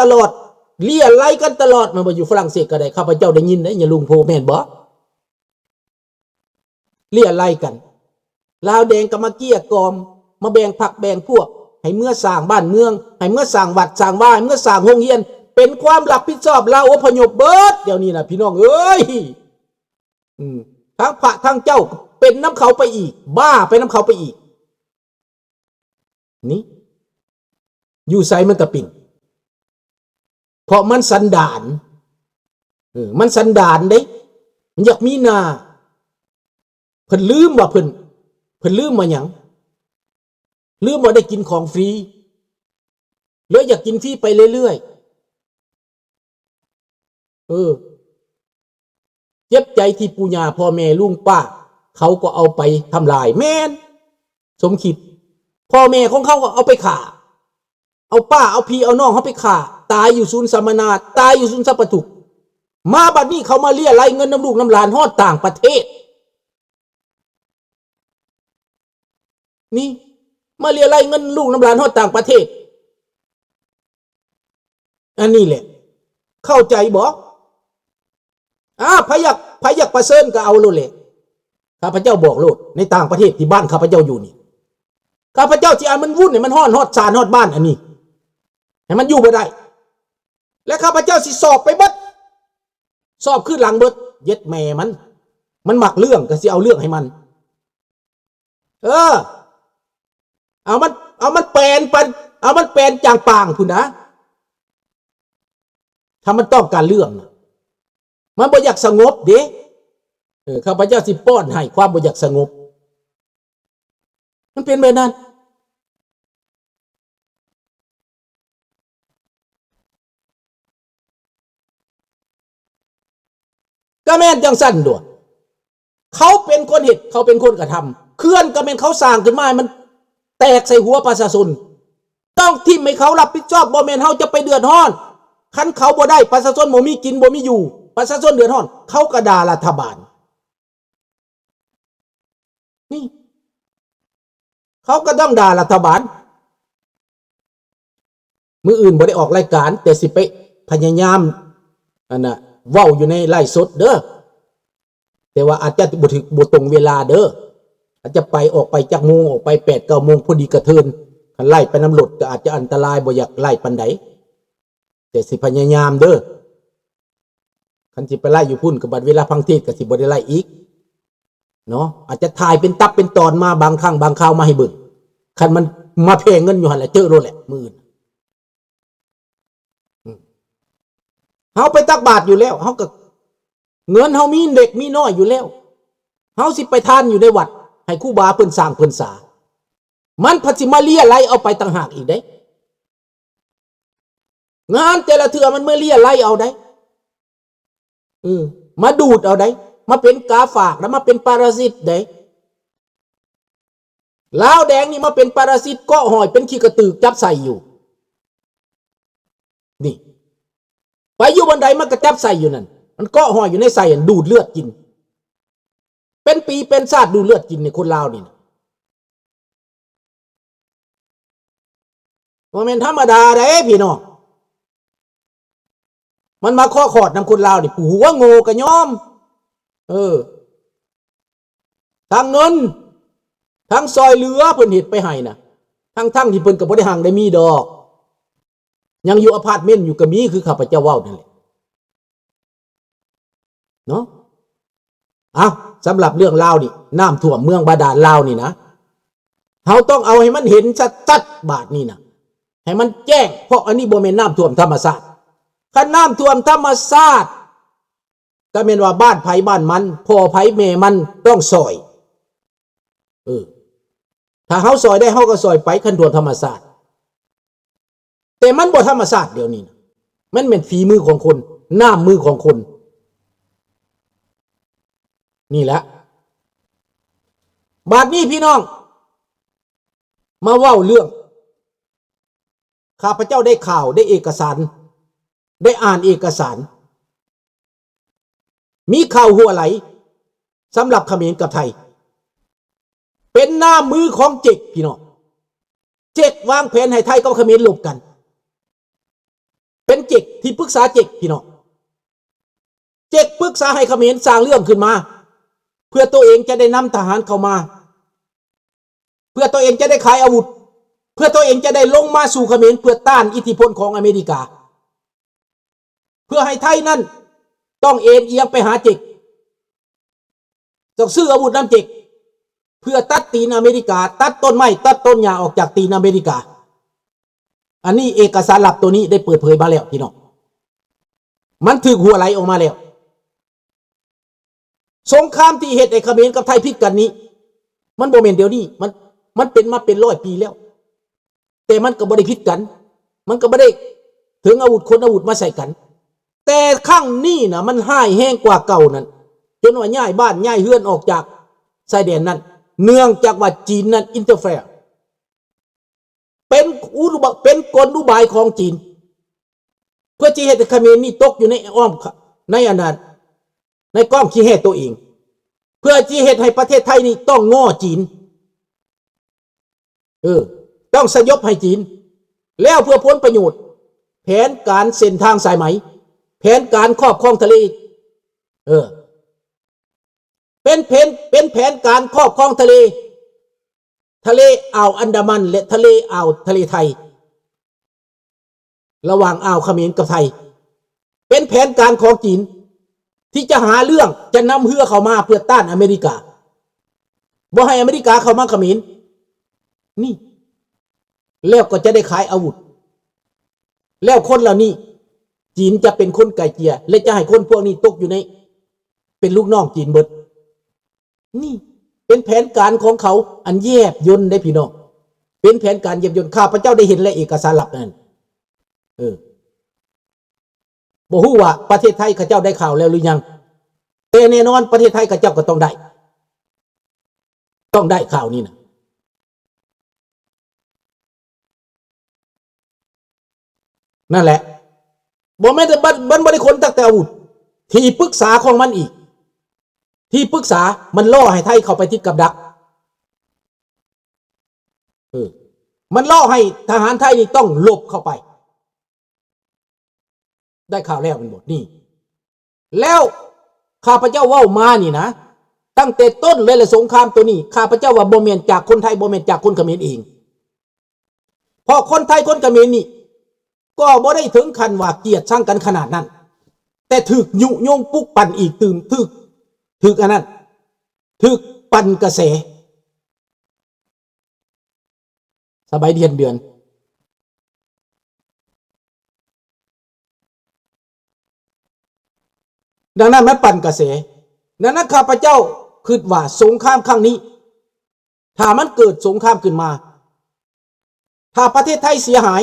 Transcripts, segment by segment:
ตลอดเลี่ยไล่กันตลอดมันมาอยู่ฝรั่งเศสก็ได้ข้าพเจ้าได้ยินนะอย่าลุงโพแม่นบ่เลี่ยไล่กันลาวแดงก็มาเกี้ยกอมมาแบ่งพรรคแบ่งพวกให้เมื่อสร้างบ้านเมืองให้เมื่อสร้างวัดสร้างว่าให้เมื่อสร้างโรงเรียนเป็นความรับผิดชอบลาวอพยพเบิดเดี๋ยวนี้นะพี่น้องเอ้ยทั้งพระทั้งเจ้าเป็นน้ำเขาไปอีกบ้าไปน้ำเขาไปอีกนี่อยู่ไซมันกระปิ่งเพราะมันสันดานมันสันดานเด้มันอยากมีนาเพิ่นลืมว่าเพิ่นลืมมาหยังลืมว่าได้กินของฟรีแล้วอยากกินฟรีไปเรื่อยๆเจ็บใจที่ปู่ย่าพ่อแม่ลุงป้าเขาก็เอาไปทำลายแม่นสมคิดพ่อแม่ของเขาก็เอาไปฆ่าเอาป้าเอาพี่เอาน้องเขาไปฆ่าตายอยู่ศูนย์สัมมนาตายอยู่ศูนย์สัพพทุกมาบัดนี้เขามาเลี่ยไล่เงินน้ำลูกน้ำหลานฮอดต่างประเทศนี่มาเลี่ยไล่เงินลูกน้ำหลานฮอดต่างประเทศอันนี้แหละเข้าใจบอกพยักประเสริฐก็เอาโลดแหละข้าพเจ้าบอกโลดในต่างประเทศที่บ้านข้าพเจ้าอยู่นี่ข้าพเจ้าที่มันวุ่นเนี่ยมันฮอดซานฮอดบ้านอันนี้ให้มันอยู่บ่ได้และข้าพเจ้าสิสอบไปเบิดสอบขึ้นหลังเบิดเย็ดแม่มันหมักเรื่องก็สิเอาเรื่องให้มันเอามันแปลนปันเอามันแปลนจางปางพุ่นนะถ้ามันต้องการเรื่องนะมันบ่อยากสงบเด้ข้าพเจ้าสิป้อนให้ความบ่อยากสงบมันเป็นแบบนั้นก็แม่นจังสั่นด้วยเขาเป็นคนเหตุเขาเป็นคนกระทำเคลื่อนก็แม่นเขาสร้างขึ้นมามันแตกใส่หัวประชาชนต้องทิ่มให้เขารับผิดชอบบ่แม่นเฮาจะไปเดือดร้อนคันเขาบ่ได้ประชาชนบ่มีกินบ่มีอยู่ประชาชนเดือดร้อนเขาก็ด่ารัฐบาลนี่เขาก็ต้องด่ารัฐบาลมื้ออื่นบ่ได้ออกรายการแต่สิไปพยายามเว้าอยู่ในไลฟ์สดเด้อแต่ว่าอาจจะบ่ตรงเวลาเด้ออาจจะไปออกไปจากโมงออกไป 8-9 โมงพอดีกระเทินคันไล่ไปน้ำรถก็อาจจะอันตรายบ่อยากไล่ปานใดแต่สิพยายามเด้อคันสิไปไล่อยู่พุ่นก็บัดเวลาพังเทศก็สิบ่ได้ไล่อีกเนาะอาจจะถ่ายเป็นตับเป็นตอนมาบางครั้งบางคราวมาให้เบิ่งคันมันมาแพงเงินอยู่หั่นแหละเจอโลดแหละมื้อเฮาไปตักบาตรอยู่แล้วเฮาก็เงินเฮามีเด็กมีน้อยอยู่แล้วเฮาสิไปทานอยู่ในวัดให้ครูบาเพิ่นสร้างเพิ่นสามันพัดสิมาเลี่ยไล่เอาไปต่างหากอีกเด้งานแต่ละเทื่อมันเมื่อเลี่ยไล่เอาได้มาดูดเอาได้มาเป็นกาฝากแล้วมาเป็นปรสิตได้ลาวแดงนี่มาเป็นปรสิตเกาะหอยเป็นขี้กระตือจับใส่อยู่นี่ไปอยู่บนใดมันก็จับใส่อยู่นั่นมันเกาะหอยอยู่ในใส่ดูดเลือดกินเป็นปีเป็นชาติดูดเลือดกินในคนลาวนี่มันเป็นธรรมดาเด้พี่น้องมันมาข้อขอดนำคนลาวนี่หัวโง่กะย้อมทางเงินทางซอยเหลือเพิ่นเฮ็ดไปให้น่ะทั้งที่เพิ่นก็บ่ได้หังได้มีดอกยังอยู่อพาร์ตเมนต์อยู่ก็มีคือข้าพเจ้าเว้านั่นแหละเนาะสำหรับเรื่องลาวนี่น้ำท่วมเมืองบาดาลลาวนี่นะเฮาต้องเอาให้มันเห็นชัดๆบาดนี้นะให้มันแจ้งเพราะอันนี้บ่แม่นน้ำท่วมธรรมชาติคันน้ำท่วมธรรมชาติก็แม่นว่าบ้านไผบ้านมันพ่อไผแม่มันต้องซอยถ้าเฮาซอยได้เฮาก็ซอยไปคันท่วมธรรมชาติแต่มันบ่ธรรมชาติเดี๋ยวนี้นะมันเป็นฝีมือของคนน้ำมือของคนนี่แหละบาดนี้พี่น้องมาเว้าเรื่องข้าพเจ้าได้ข่าวได้เอกสารได้อ่านเอกสารมีข่าวหัวไหลสำหรับเขมรกับไทยเป็นหน้ามือของเจกพี่น้องเจกวางแผนให้ไทยกับเขมรลบกัน เป็นเจกที่ปรึกษาเจกพี่น้องเจกปรึกษาให้เขมรสร้างเรื่องขึ้นมาเพื่อตัวเองจะได้นำทหารเข้ามาเพื่อตัวเองจะได้ขายอาวุธเพื่อตัวเองจะได้ลงมาสู่เขมรเพื่อต้านอิทธิพลของอเมริกาเพื่อให้ไทยนั้นต้องเอ็นเอียงไปหาเจกต้องซื้ออาวุธน้ำเจกเพื่อตัดตีนอเมริกาตัดต้นไม้ตัดต้นหญ้าออกจากตีนอเมริกาอันนี้เอกสารลับตัวนี้ได้เปิดเผยมาแล้วพี่น้องมันถึกหัวไหลออกมาแล้วสงครามที่เหตุไอ้เขมรกับไทยพิกกันนี้มันโมเมนต์เดียวนี้มันเป็นมาเป็น100 ปีแล้วแต่มันก็บ่ได้พิกกันมันก็บ่ได้ถึงอาวุธคนอาวุธมาใส่กันแต่ครั้งนี้นะมันห้ายแห้งกว่าเก่านั้นจนว่าย้ายบ้านย้ายเฮือนออกจากชายแดนนั้นเนื่องจากว่าจีนนั้นอินเตอร์เฟร์เป็นกลอุบายของจีนเพื่อจะให้เขมรนี่ตกอยู่ในอ้อมในอันนั้นในก้อมขี้แห่ตัวเองเพื่อจะให้ประเทศไทยนี่ต้องง้อจีนต้องสยบให้จีนแล้วเพื่อผลประโยชน์แผนการเส้นทางสายไหมแผนการครอบครองทะเลเป็นแผนการครอบครองทะเลอ่าวอันดามันและทะเลไทยระหว่างอ่าวเขมรกับไทยเป็นแผนการของจีนที่จะหาเรื่องจะนำเรือเข้ามาเพื่อต้านอเมริกาบ่ให้อเมริกาเข้ามาเขมรนี่แล้วก็จะได้ขายอาวุธแล้วคนเหล่านี้จีนจะเป็นคนไกลเกลี่ยและจะให้คนพวกนี้ตกอยู่ในเป็นลูกน้องจีนเบิดนี่เป็นแผนการของเขาอันแยบยลได้พี่น้องเป็นแผนการแยบยลข้าพเจ้าได้เห็นและเอกสารลับนั่นบ่ฮู้ว่าประเทศไทยข้าเจ้าได้ข่าวแล้วหรือยังแต่แน่นอนประเทศไทยข้าเจ้าก็ต้องได้ข่าวนี้นะนั่นแหละบ่แม่นแต่มันบ่ได้คนตั้งแต่อาวุธที่ปรึกษาของมันอีกที่ปรึกษามันล่อให้ไทยเข้าไปที่กับดักมันล่อให้ทหารไทยนี่ต้องหลบเข้าไปได้ข่าวแล้วมันหมดนี่แล้วข้าพเจ้าเว้ามานี่นะตั้งแต่ต้นเลยละสงครามตัวนี้ข้าพเจ้าว่าบ่แม่นจากคนไทยบ่แม่นจากคนเขมรเองเพราะคนไทยคนเขมรนี่ก็บ่ได้ถึงขั้นว่าเกลียดชังกันขนาดนั้นแต่ถึกยุยงปลุกปั่นอีกตื่นถึกอันนั้นถึกปั่นกระแสสบายเดือนดังนั้นมันปั่นกระแสดังนั้นข้าพเจ้าคิดว่าสงครามครั้งนี้ถ้ามันเกิดสงครามขึ้นมาถ้าประเทศไทยเสียหาย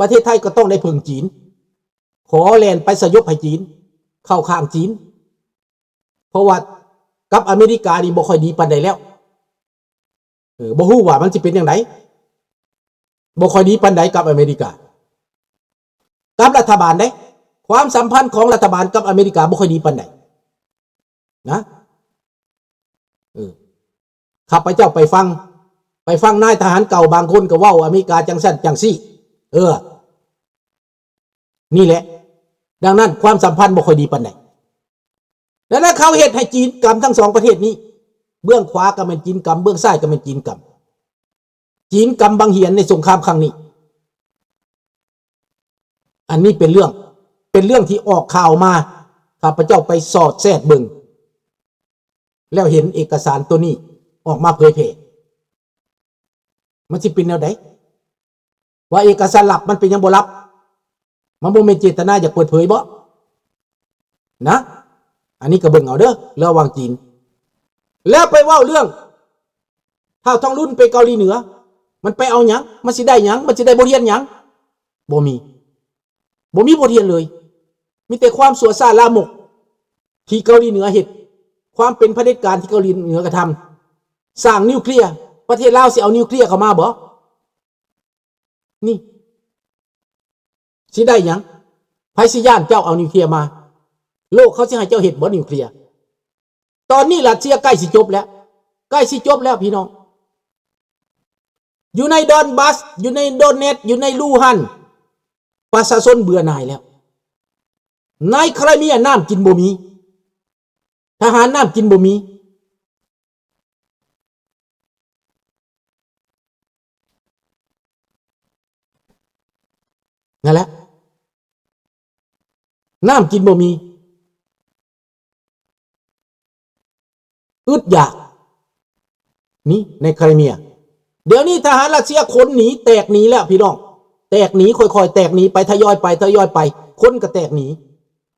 ประเทศไทยก็ต้องได้พึ่งจีนขอแลนไปสยบให้จีนเข้าข้างจีนเพราะว่ากับอเมริกานี่บ่ค่อยดีปานใดแล้วบ่ฮู้ว่ามันสิเป็นจังไดบ่ค่อยดีปานใดกับอเมริกากับรัฐบาลเด้ความสัมพันธ์ของรัฐบาลกับอเมริกาบ่ค่อยดีปานใดนะข้าพเจ้าไปฟังนายทหารเก่าบางคนก็เว้าอเมริกาจังซั่นจังซี่นี่แหละดังนั้นความสัมพันธ์บ่ค่อยดีปานใดดังนั้นเขาเฮ็ดให้จีนกำทั้งสองประเทศนี้เบื้องขวาก็เป็นจีนกำเบื้องซ้ายก็เป็นจีนกำบางเหียนในสงครามครั้งนี้อันนี้เป็นเรื่องที่ออกข่าวมาข้าพเจ้าไปสอดแทรกเบิ่งแล้วเห็นเอกสารตัวนี้ออกมาเผยแพร่มันสิเป็นแนวใดว่าเอกสารลับมันเป็นยังบ่ลับมันบ่แม่นเจตนาอยากเปิดเผยบ่นะอันนี้ก็เบิ่งเอาเด้อระวังจีนแล้วไปเว้าเรื่องถ้าท้องรุ่นไปเกาหลีเหนือมันไปเอาหยังมันสิได้หยังมันสิได้บทเรียนหยังบ่มีบทเรียนเลยมีแต่ความสัวซ่าลามกที่เกาหลีเหนือเฮ็ดความเป็นเผด็จการที่เกาหลีเหนือกระทำสร้างนิวเคลียร์ประเทศลาวสิเอานิวเคลียร์เข้ามาบ่นี่สิได้หยังไผสิย่านเจ้าเอานิวเคลียร์มาโลกเขาสิให้เจ้าเฮ็ดบ่นิวเคลียร์ตอนนี้รัสเซียใกล้สิจบแล้วพี่น้องอยู่ในดอนบัสอยู่ในโดเนตอยู่ในลูฮัน ประชาชนเบื่อหน่ายแล้วในใครมีน้ำกินบ่มีทหารน้ำกินบ่มีนั่นแหละน้ำกินบ่มีอึดอยากนี่ในไครเมียเดี๋ยวนี้ทหารรัสเซียคนหนีแตกหนีแล้วพี่น้องแตกหนีค่อยๆแตกหนีไปทยอยไปคนก็แตกหนี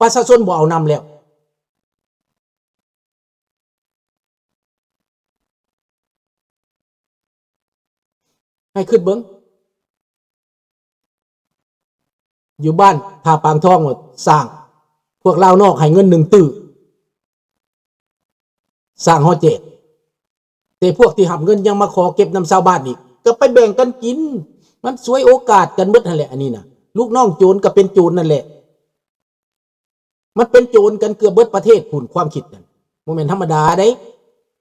ประชาชนบ่เอานำแล้วให้ขึ้นเบิ้งอยู่บ้านท่าปางทองสร้างพวกลาวนอกให้เงิน1 ตื้อสร้างฮอเจตแต่พวกที่หับเงินยังมาขอเก็บนำชาวบ้านอีกก็ไปแบ่งกันกินมันสวยโอกาสกันหมดนั่นแหละอันนี้นะลูกน้องโจรก็เป็นโจรนั่นแหละมันเป็นโจรกันเกือบเบิดประเทศผุนความคิดนั่นโมเมนต์ธรรมดาได้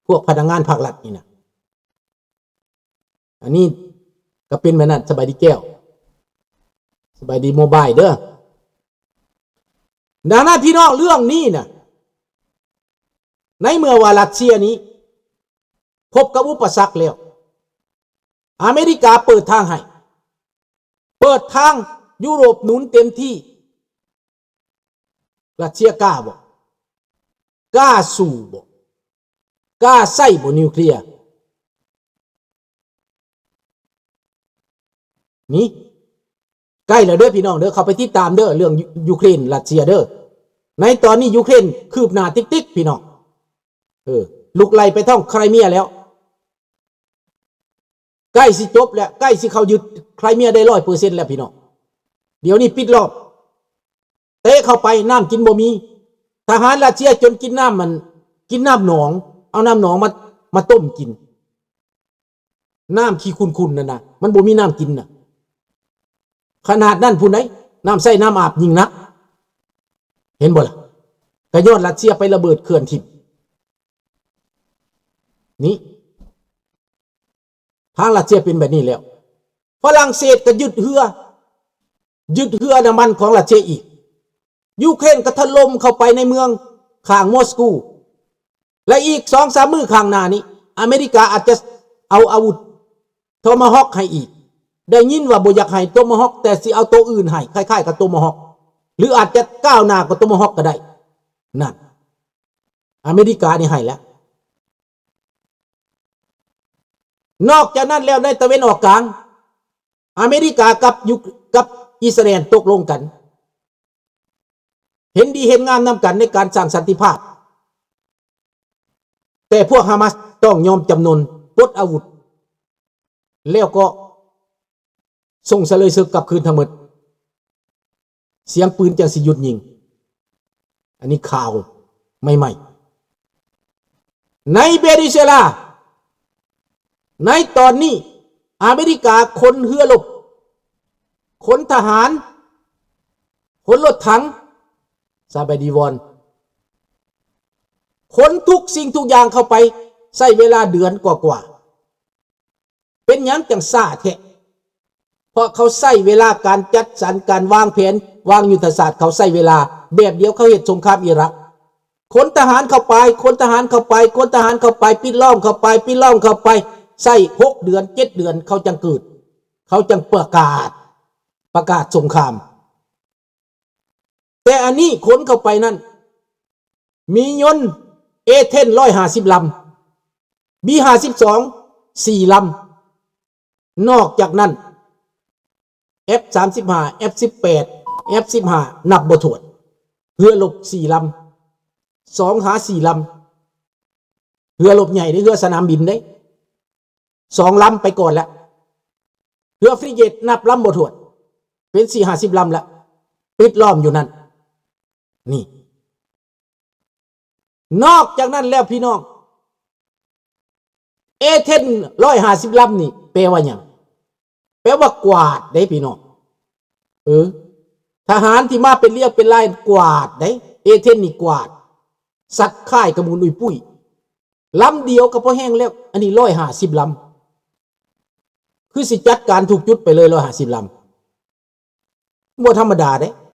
พวกพนักงานภาครัฐนี่นะอันนี้ก็เป็นแบบนั้นสบายดีแก้วสบายดีโมบายเด้อดังนั้นพี่น้องเรื่องนี้นะในเมื่อว่ารัสเซียนี้พบกับอุปสรรคแล้วอเมริกาเปิดทางให้เปิดทางยุโรปหนุนเต็มที่รัสเซียกล้าบ่กล้าสู้บ่กล้าใส่บ่นิวเคลียร์นี่ใกล้แล้วเด้อพี่น้องเด้อเข้าไปติดตามเด้อเรื่องยูเครนรัสเซียเด้อในตอนนี้ยูเครนคืบหน้าติ๊กๆพี่น้องลุกไล่ไปท่องไครเมียแล้วใกล้สิจบแล้วใกล้สิเขายึดไครเมียได้100%แล้วพี่น้องเดี๋ยวนี้ปิดรอบเตะเข้าไปน้ำกินบ่มีทหารรัสเซียจนกินน้ำมันกินน้ำหนองเอาน้ำหนองมาต้มกินน้ำขี้ขุ่นๆนั่นนะมันบ่มีน้ำกินน่ะขนาดนั้นผู้ใดน้ำใส่น้ำอาบยิ่งนักเห็นบ่ล่ะกระยอดรัสเซียไประเบิดเขื่อนทิพย์นี่ทางรัสเซียเป็นแบบนี้แล้วฝรั่งเศสก็ยึดเรือน้ำมันของรัสเซียอีกยูเครนก็ถล่มเข้าไปในเมืองข้างมอสโกและอีก2-3 มื้อข้างหน้านี้อเมริกาอาจจะเอาอาวุธโทมาฮอคให้อีกได้ยินว่าบ่อยากให้โทมาฮอคแต่สิเอาตัวอื่นให้คล้ายๆกับโทมาฮอคหรืออาจจะก้าวหน้ากว่าโทมาฮอคก็ได้นั่นอเมริกานี่ให้แล้วนอกจากนั้นแล้วในตะวันออกกลางอเมริกากับอิสราเอลตกลงกันเห็นดีเห็นงามนำกันในการสร้างสันติภาพแต่พวกฮามาสต้องยอมจำนนปลดอาวุธแล้วก็ส่งเสลยศึกกลับคืนทั้งหมดเสียงปืนจังสิหยุดยิงอันนี้ข่าวใหม่ๆในเวเนซุเอลาในตอนนี้อเมริกาคนเรือรบคนทหารคนรถถังซาบดีวอนคนทุกสิ่งทุกอย่างเข้าไปใช้เวลาเดือนกว่าเป็นหยังจังซ่าแท้เพราะเขาใช้เวลาการจัดสรรการวางแผนวางยุทธศาสตร์เขาใช้เวลาแบบเดียวเขาเหตุสงครามอิรักคนทหารเข้าไปคนทหารเข้าไปคนทหารเข้าไปปิดล้อมเข้าไปปิดล้อมเข้าไปใส่6 เดือน7 เดือนเขาจังเกิดเขาจังประกาศสงครามแต่อันนี้ขนเข้าไปนั้นมียนต์เอเธน150 ลำB-52 4 ลำนอกจากนั้น F-35 F-18 F-15 นับบ่ถ้วนเรือรบ4 ลำ4 ลำเรือรบใหญ่ในเรือสนามบินได้2 ลำไปก่อนแล้วเรือฟริเกตนับลำบ่ถ้วนเป็น40-50 ลำแล้วปิดล้อมอยู่นั่นนี่นอกจากนั้นแล้วพี่น้องเอเธน150 ลำนี่แปลว่าหยังแปลว่ากวาดได้พี่น้องทหารที่มาเป็นเรียกเป็นลายกวาดได้เอเธนนี่กวาดสัตว์ค่ายกระมูลอุยปุ้ยลำเดียวก็พอแห้งแล้วอันนี้150 ลำคือสิจัดการถูกจุดไปเลย150 ล บ่ธรรมดาเด้